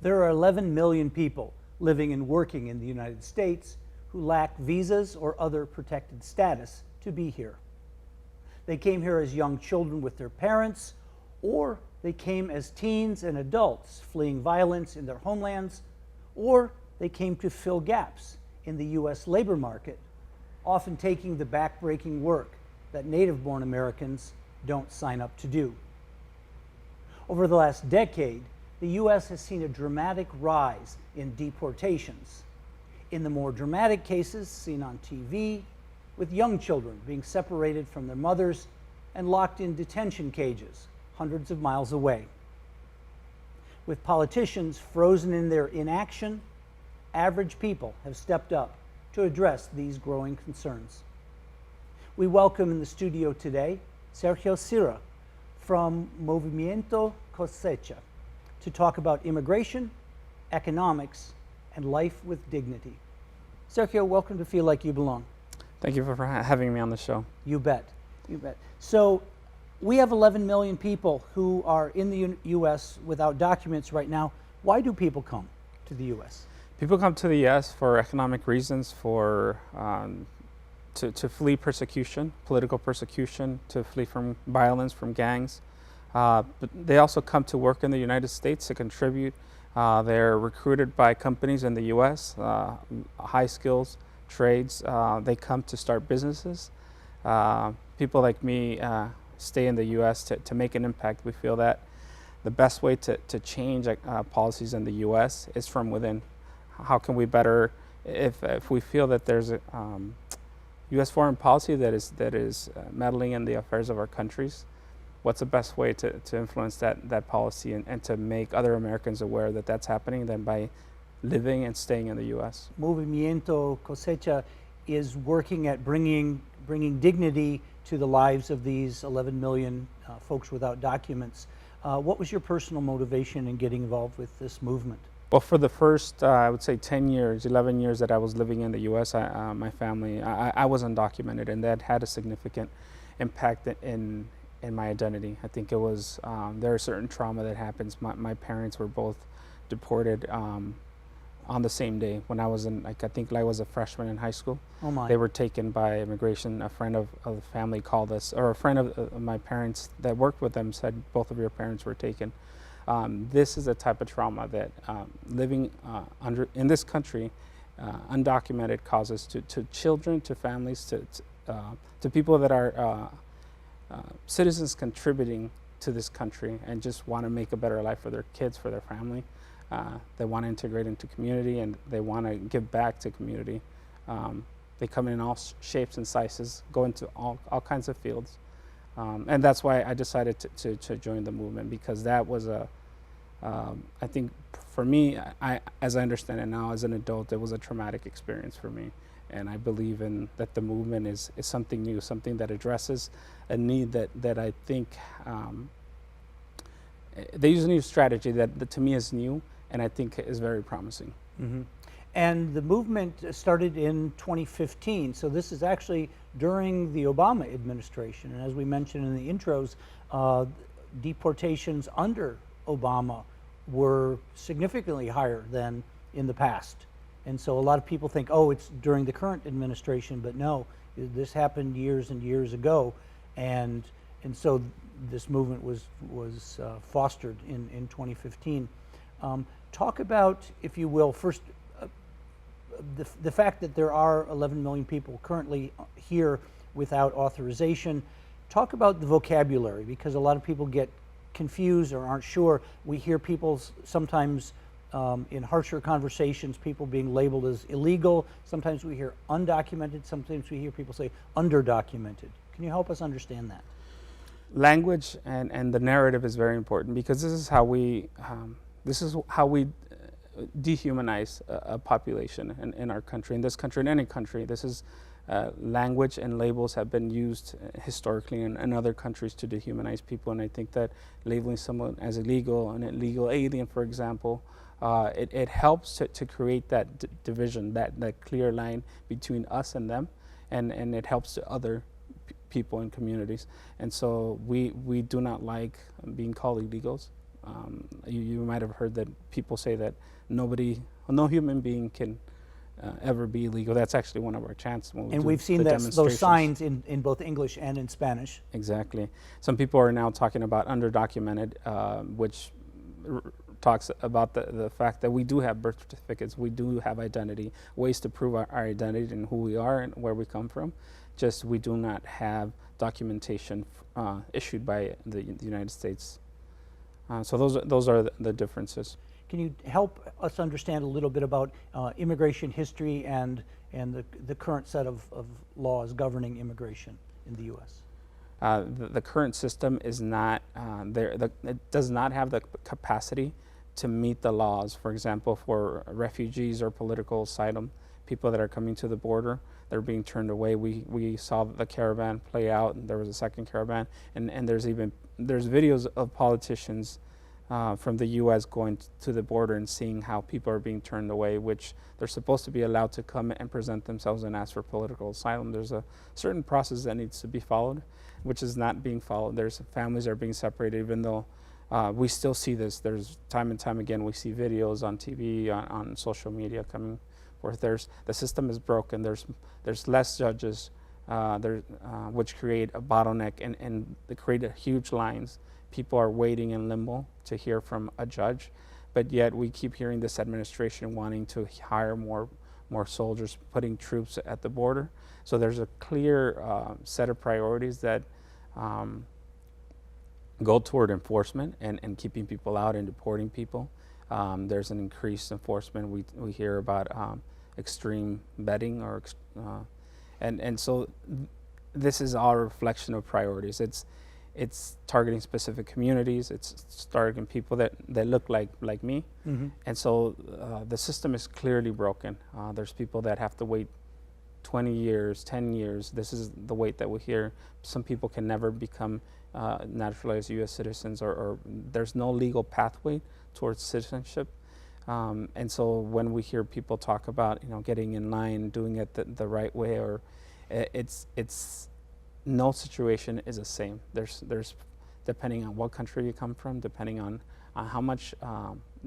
There are 11 million people living and working in the United States who lack visas or other protected status to be here. They came here as young children with their parents, or they came as teens and adults fleeing violence in their homelands, or they came to fill gaps in the U.S. labor market, often taking the back-breaking work that native-born Americans don't sign up to do. Over the last decade, the U.S. has seen a dramatic rise in deportations. In the more dramatic cases seen on TV, with young children being separated from their mothers and locked in detention cages hundreds of miles away. With politicians frozen in their inaction, average people have stepped up to address these growing concerns. We welcome in the studio today Sergio Cira from Movimiento Cosecha to talk about immigration, economics, and life with dignity. Sergio, welcome to Feel Like You Belong. Thank you for having me on the show. You bet, you bet. So we have 11 million people who are in the U.S. without documents right now. Why do people come to the U.S.? People come to the U.S. for economic reasons, for to flee persecution, political persecution, to flee from violence, from gangs. But they also come to work in the United States to contribute. They're recruited by companies in the U.S., high skills, trades. They come to start businesses. People like me stay in the U.S. to make an impact. We feel that the best way to change policies in the U.S. is from within. How can we better, if we feel that there's a U.S. foreign policy that is meddling in the affairs of our countries, what's the best way to influence that policy and to make other Americans aware that that's happening than by living and staying in the U.S.? Movimiento Cosecha is working at bringing dignity to the lives of these 11 million folks without documents. What was your personal motivation in getting involved with this movement? Well, for the first, I would say 10 years, 11 years that I was living in the U.S., my family, I was undocumented, and that had a significant impact in my identity. I think it was, there are certain trauma that happens. My parents were both deported on the same day when I was in, I think I was a freshman in high school. Oh my. They were taken by immigration. A friend of the family called us, or a friend of my parents that worked with them said both of your parents were taken. This is a type of trauma that living in this country, undocumented, causes to children, to families, to people that are citizens contributing to this country and just want to make a better life for their kids, for their family. They want to integrate into community, and they want to give back to community. They come in all shapes and sizes, go into all kinds of fields. And that's why I decided to join the movement, because that was I think for me, as I understand it now as an adult, it was a traumatic experience for me. And I believe in that the movement is something new, something that addresses a need that I think, they use a new strategy that to me is new, and I think is very promising. Mm-hmm. And the movement started in 2015, so this is actually during the Obama administration. And as we mentioned in the intros, deportations under Obama were significantly higher than in the past. And so a lot of people think, oh, it's during the current administration, but no, this happened years and years ago. And so this movement was fostered in 2015. Talk about, if you will, first, the fact that there are 11 million people currently here without authorization. Talk about the vocabulary, because a lot of people get confused or aren't sure. We hear people sometimes in harsher conversations, people being labeled as illegal. Sometimes we hear undocumented. Sometimes we hear people say underdocumented. Can you help us understand that? Language and the narrative is very important, because this is how we dehumanize a population in our country, in this country, in any country. This is language and labels have been used historically in other countries to dehumanize people, and I think that labeling someone as illegal, an illegal alien, for example, it helps to create that division, that clear line between us and them, and it helps to other people and communities. And so we do not like being called illegals. You might have heard that people say that no human being can ever be illegal. That's actually one of our chants. And we've seen those signs in both English and in Spanish. Exactly. Some people are now talking about underdocumented, which talks about the fact that we do have birth certificates, we do have identity, ways to prove our identity and who we are and where we come from. Just we do not have documentation issued by the United States. So those are the differences. Can you help us understand a little bit about immigration history and the current set of laws governing immigration in the U.S.? The current system is not it does not have the capacity to meet the laws. For example, for refugees or political asylum, people that are coming to the border, they're being turned away. We saw the caravan play out, and there was a second caravan, and there's videos of politicians from the U.S. going to the border and seeing how people are being turned away, which they're supposed to be allowed to come and present themselves and ask for political asylum. There's a certain process that needs to be followed, which is not being followed. There's families that are being separated, even though we still see this. There's time and time again, we see videos on TV, on social media coming forth. The system is broken. There's less judges, which create a bottleneck and they create huge lines. People are waiting in limbo to hear from a judge, but yet we keep hearing this administration wanting to hire more soldiers, putting troops at the border. So there's a clear set of priorities that go toward enforcement and keeping people out and deporting people. There's an increased enforcement. We hear about extreme vetting and so this is our reflection of priorities. It's targeting specific communities. It's targeting people that look like me. Mm-hmm. And so the system is clearly broken. There's people that have to wait 20 years, 10 years. This is the wait that we hear. Some people can never become naturalized U.S. citizens, or there's no legal pathway towards citizenship. And so when we hear people talk about getting in line, doing it the right way, or it's no situation is the same. There's depending on what country you come from, depending on how much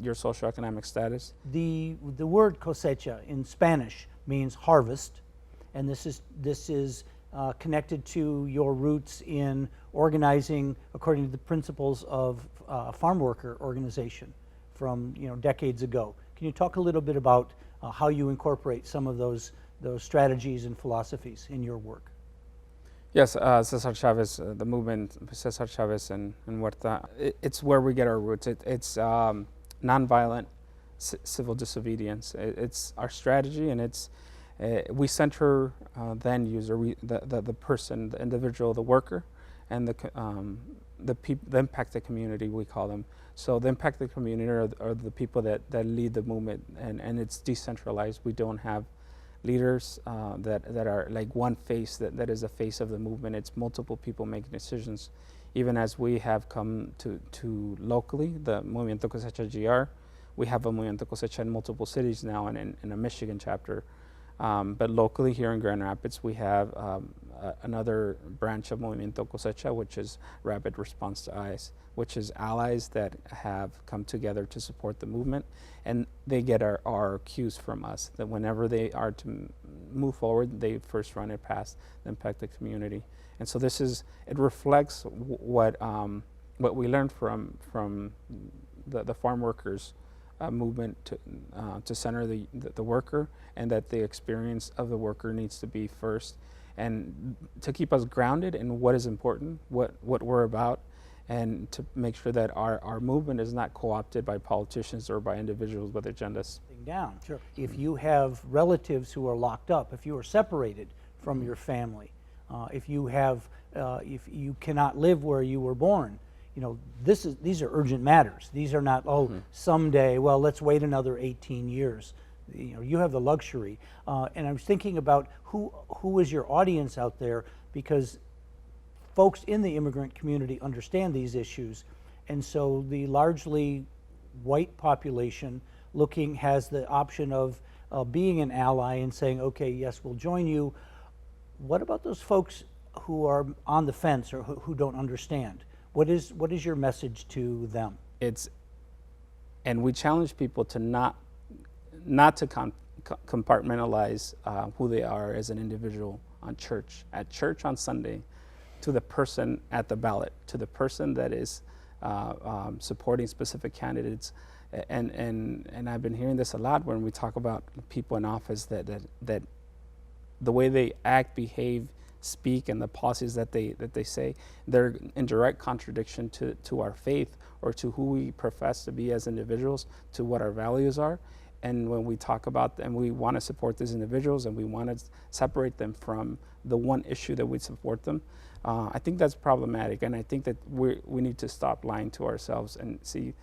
your socioeconomic status. The word cosecha in Spanish means harvest, and this is connected to your roots in organizing according to the principles of farm worker organization from decades ago. Can you talk a little bit about how you incorporate some of those strategies and philosophies in your work? Yes, Cesar Chavez, the movement, Cesar Chavez and Huerta, it's where we get our roots. It's nonviolent civil disobedience. It's our strategy, and we center the end user, the person, the individual, the worker, and the impacted community, we call them. So the impacted community are the people that lead the movement, and it's decentralized. We don't have leaders that are like one face that is the face of the movement. It's multiple people making decisions. Even as we have come to locally, the Movimiento Cosecha GR, we have a Movimiento Cosecha in multiple cities now and in a Michigan chapter. But locally here in Grand Rapids, we have another branch of Movimiento Cosecha, which is Rapid Response to ICE, which is allies that have come together to support the movement, and they get our cues from us, that whenever they are to move forward, they first run it past the impacted community. And so it reflects what we learned from the farm workers movement to center the worker, and that the experience of the worker needs to be first, and to keep us grounded in what is important, what we're about, and to make sure that our movement is not co-opted by politicians or by individuals with agendas. Down. Sure. If you have relatives who are locked up, if you are separated from your family, if you cannot live where you were born, these are urgent matters. These are not someday. Well, let's wait another 18 years. You have the luxury. And I was thinking about who is your audience out there, because folks in the immigrant community understand these issues, and so the largely white population has the option of being an ally and saying, okay, yes, we'll join you. What about those folks who are on the fence or who don't understand? What is your message to them? It's And we challenge people to not to compartmentalize who they are as an individual at church on Sunday, to the person at the ballot, to the person that is supporting specific candidates. And I've been hearing this a lot when we talk about people in office, that the way they act, behave, speak, and the policies that they say, they're in direct contradiction to our faith, or to who we profess to be as individuals, to what our values are. And when we talk about and we want to support these individuals, and we want to separate them from the one issue that we support them, I think that's problematic. And I think that we need to stop lying to ourselves and see.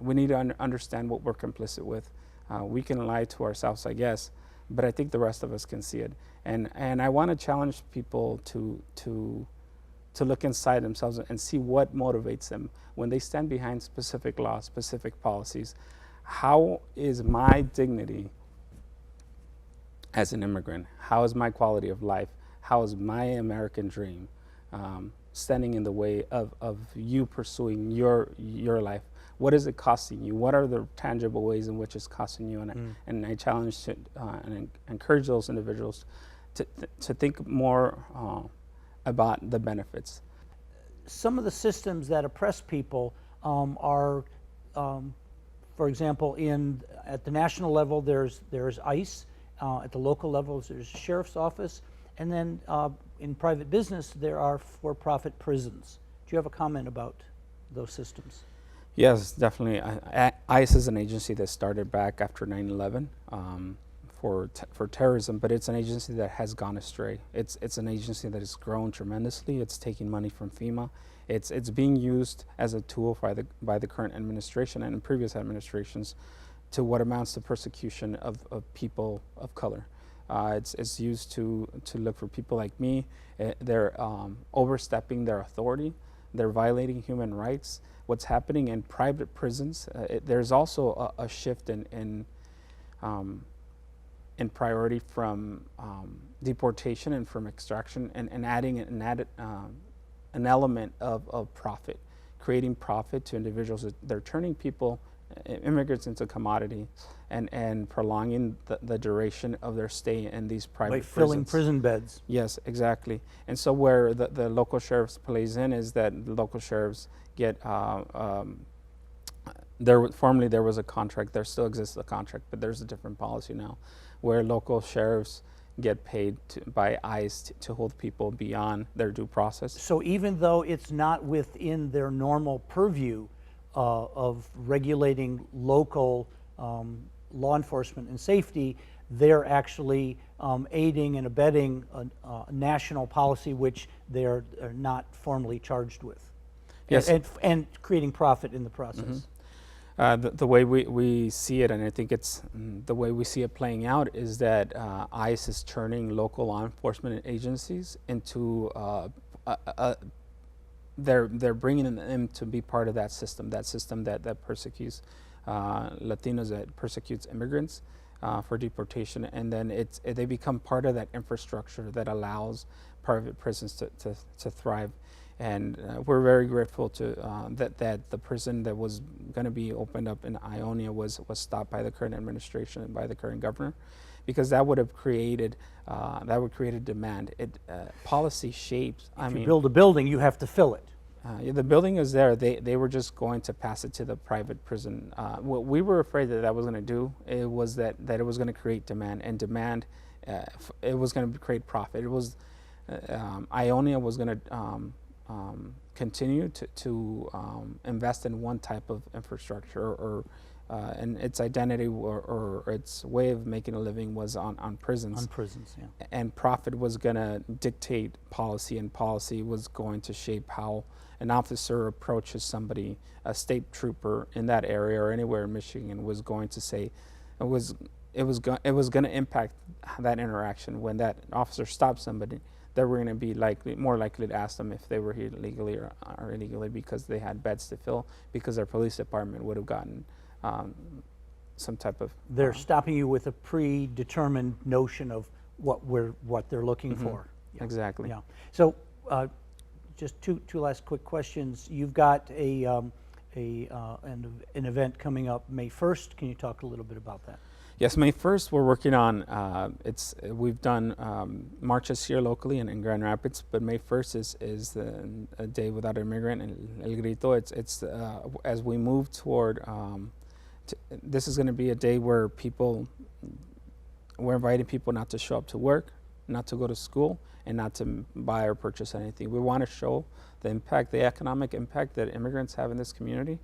We need to understand what we're complicit with. We can lie to ourselves, I guess, but I think the rest of us can see it. And I want to challenge people to look inside themselves and see what motivates them when they stand behind specific laws, specific policies. How is my dignity as an immigrant? How is my quality of life? How is my American dream standing in the way of you pursuing your life? What is it costing you? What are the tangible ways in which it's costing you? And I challenge and encourage those individuals to think more about the benefits. Some of the systems that oppress people are, for example, at the national level, there's ICE. At the local levels, there's a sheriff's office. And then in private business, there are for-profit prisons. Do you have a comment about those systems? Yes, definitely. ICE is an agency that started back after 9/11 for terrorism, but it's an agency that has gone astray. It's an agency that has grown tremendously. It's taking money from FEMA. It's being used as a tool by the current administration and in previous administrations to what amounts to persecution of people of color. It's used to look for people like me. They're overstepping their authority. They're violating human rights. What's happening in private prisons, there's also a shift in priority from deportation and from extraction, and adding an element of profit, creating profit to individuals. They're turning people, immigrants, into commodity, and prolonging the duration of their stay in these private prisons. By filling prison beds. Yes, exactly. And so where the local sheriffs plays in is that the local sheriffs get, formerly there was a contract, there still exists a contract, but there's a different policy now, where local sheriffs get paid by ICE to hold people beyond their due process. So even though it's not within their normal purview of regulating local law enforcement and safety, they're actually aiding and abetting a national policy which they're not formally charged with. Yes. And creating profit in the process. Mm-hmm. The way we see it, and I think it's the way we see it playing out, is that ICE is turning local law enforcement agencies into they're bringing them to be part of that system that persecutes Latinos, that persecutes immigrants for deportation, and then they become part of that infrastructure that allows private prisons to thrive. And we're very grateful to that the prison that was going to be opened up in Ionia was stopped by the current administration and by the current governor, because that would have created demand. Policy shapes. If you build a building, you have to fill it. The building is there. They were just going to pass it to the private prison. What we were afraid that was going to do, it was that it was going to create demand, and demand, it was going to create profit. It was Ionia was going to continue to invest in one type of infrastructure, and its identity or its way of making a living was on prisons. On prisons, yeah. And profit was going to dictate policy, and policy was going to shape how an officer approaches somebody. A state trooper in that area or anywhere in Michigan was going to say, it was going to impact that interaction. When that officer stopped somebody, they were going to be more likely to ask them if they were here legally or illegally, because they had beds to fill, because their police department would have gotten some type of... They're stopping you with a predetermined notion of what they're looking mm-hmm. for. Yeah. Exactly. Yeah. So just two last quick questions. You've got a an event coming up May 1st. Can you talk a little bit about that? Yes, May 1st, we're working on, we've done marches here locally in Grand Rapids, but May 1st is a day without an immigrant, and El Grito, it's as we move toward, this is going to be a day where we're inviting people not to show up to work, not to go to school, and not to buy or purchase anything. We want to show the impact, the economic impact that immigrants have in this community.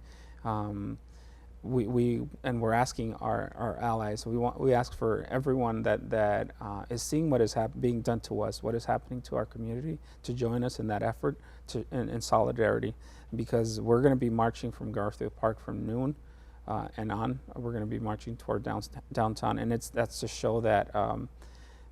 We're asking our allies. We ask for everyone that is seeing what is being done to us, what is happening to our community, to join us in that effort in solidarity, because we're going to be marching from Garfield Park from noon and on. We're going to be marching toward downtown, and that's to show that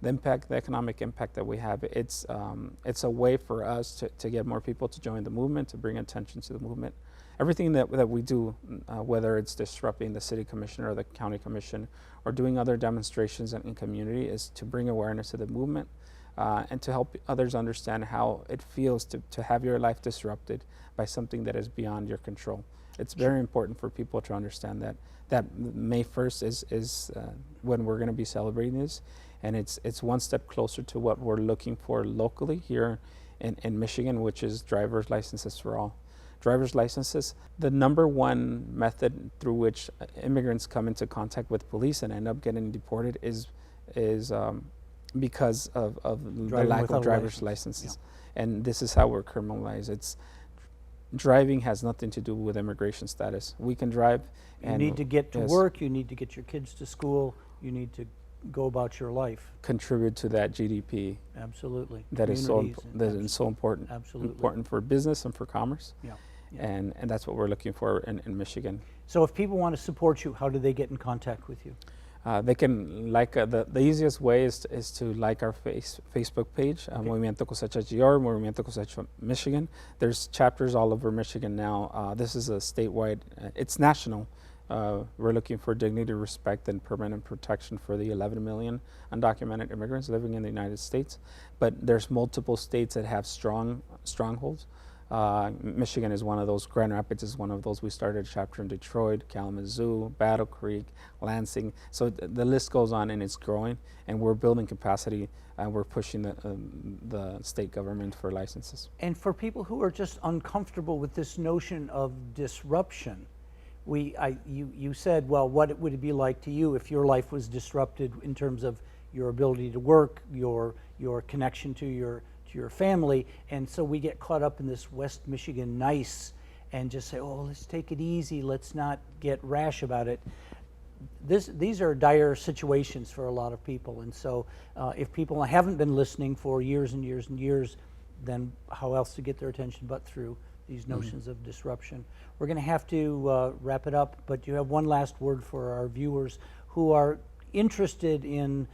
the impact, the economic impact that we have. It's a way for us to get more people to join the movement, to bring attention to the movement. Everything that we do, whether it's disrupting the city commissioner or the county commission or doing other demonstrations in community, is to bring awareness to the movement and to help others understand how it feels to have your life disrupted by something that is beyond your control. It's very important for people to understand that May 1st is when we're going to be celebrating this, and it's one step closer to what we're looking for locally here in Michigan, which is driver's licenses for all. Driver's licenses, the number one method through which immigrants come into contact with police and end up getting deported is because of the lack of driver's licenses. Yeah. And this is how we're criminalized. Driving has nothing to do with immigration status. We can drive. You need to get to work, you need to get your kids to school, you need to go about your life. Contribute to that GDP. Absolutely. That is so important. Absolutely. Important for business and for commerce. Yeah. Yeah. And that's what we're looking for in Michigan. So if people want to support you, how do they get in contact with you? They can like, the easiest way is to like our Facebook page, okay. Movimiento Cosecha GR, Movimiento Cosecha Michigan. There's chapters all over Michigan now. This is a statewide, it's national. We're looking for dignity, respect, and permanent protection for the 11 million undocumented immigrants living in the United States. But there's multiple states that have strongholds. Michigan is one of those. Grand Rapids is one of those. We started a chapter in Detroit, Kalamazoo, Battle Creek, Lansing. So the list goes on, and it's growing. And we're building capacity, and we're pushing the state government for licenses. And for people who are just uncomfortable with this notion of disruption, you said, well, what would it be like to you if your life was disrupted in terms of your ability to work, your connection to your family, and so we get caught up in this West Michigan nice and just say, oh, let's take it easy, let's not get rash about it. These are dire situations for a lot of people, and so if people haven't been listening for years and years and years, then how else to get their attention but through these notions of disruption. We're going to have to wrap it up, but you have one last word for our viewers who are interested in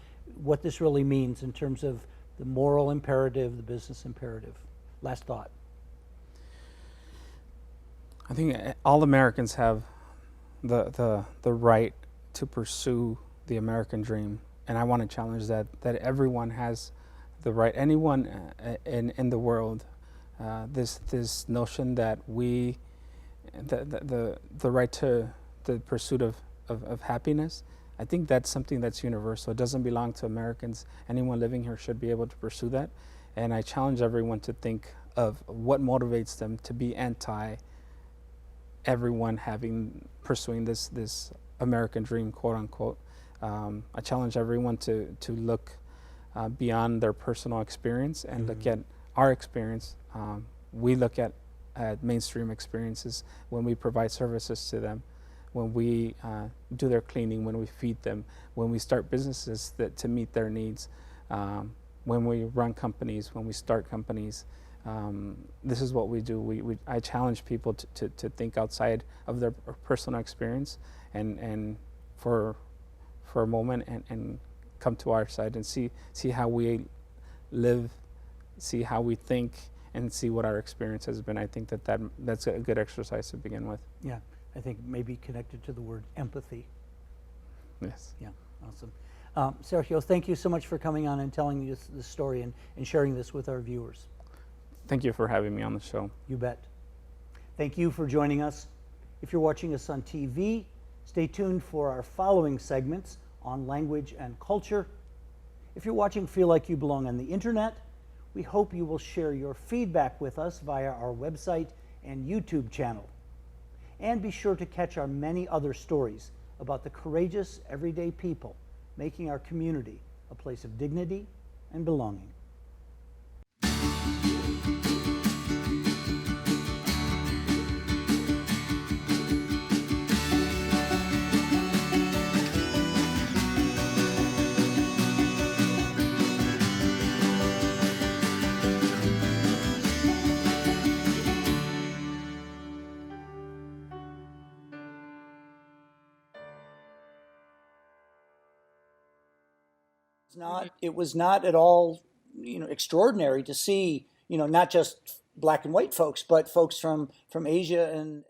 what this really means in terms of the moral imperative, the business imperative. Last thought. I think all Americans have the right to pursue the American dream, and I want to challenge that everyone has the right. Anyone in the world, this notion that the right to the pursuit of happiness. I think that's something that's universal. It doesn't belong to Americans. Anyone living here should be able to pursue that. And I challenge everyone to think of what motivates them to be anti everyone pursuing this American dream, quote unquote. I challenge everyone to look beyond their personal experience and look at our experience. We look at mainstream experiences when we provide services to them, when we do their cleaning, when we feed them, when we start businesses to meet their needs, when we run companies, when we start companies. This is what we do. I challenge people to think outside of their personal experience and for a moment and come to our side and see how we live, see how we think, and see what our experience has been. I think that's a good exercise to begin with. Yeah. I think maybe connected to the word empathy. Yes. Yeah, awesome. Sergio, thank you so much for coming on and telling us this story and sharing this with our viewers. Thank you for having me on the show. You bet. Thank you for joining us. If you're watching us on TV, stay tuned for our following segments on language and culture. If you're watching Feel Like You Belong on the internet, we hope you will share your feedback with us via our website and YouTube channel. And be sure to catch our many other stories about the courageous, everyday people making our community a place of dignity and belonging. It was not at all, extraordinary to see, not just black and white folks, but folks from Asia and